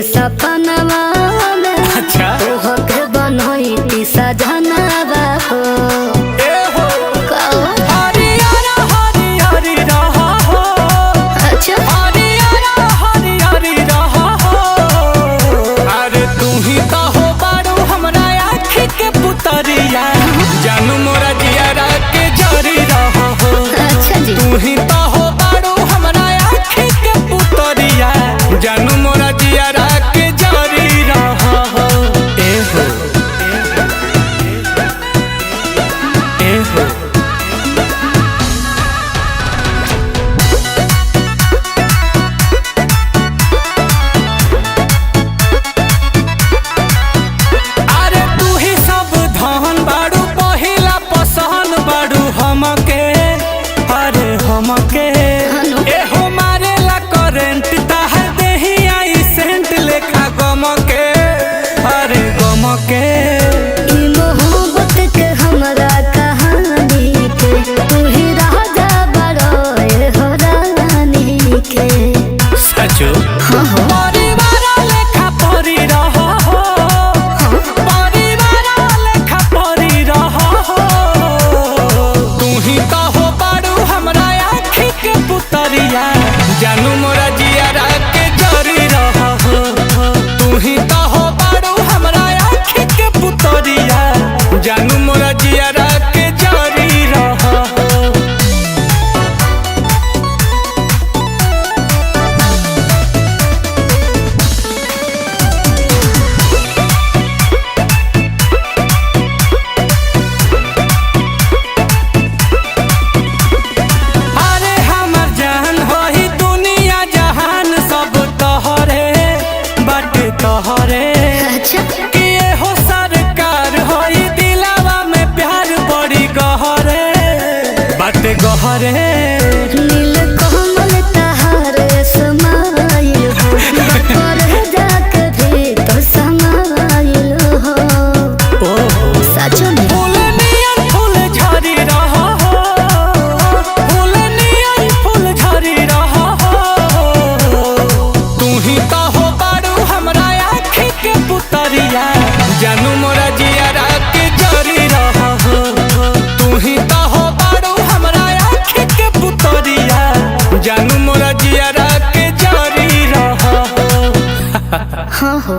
सपनवा में अच्छा तोहके बनैती सजनवा हो जानू मोरा जियारा के जरी रहा हो। अच्छा जी तू ही तो हो बारू हमरा आँखी के पुतरिया जानू मोरा जियारा के जरी रहा हो। ए हो ए हो हमके ए हो मारेला करेंट ताहर देही आई सेंट लेखा गमके अरे गमके ई मोहब्बत के हमरा कहानी के तू ही राजा बड़ोए हो रानी के सचो हाँ हो परिवार लेखा परी रहा हो परिवार लेखा परी रहा हो। तू ही तो हो बारू हमरा पुतरिया जानू मोरा जियारा के जरी रहा हो। तू ही तो हो बारू हमरा आँखी के पुतरिया जानू मोरा जियारा के जरी रहा हो। तोहरे किए हो सरकार होई दिलावा में प्यार बड़ी गहरे बात गहरे नील कमल तहारे समाइल हो बकर जाके भी तो समाइल हो सच में फूल नियन फूल झरी रहा हो फूल नियन फूल झरी रहा हो। तू ही तो हो बारू हमरा के पुतरिया जानू मोरा जियारा के जरी रहा हो। तू ही तो हो बारू हमरा आँखी के पुतरिया जानू मोरा जियारा के जरी रहा हो। हाँ हो।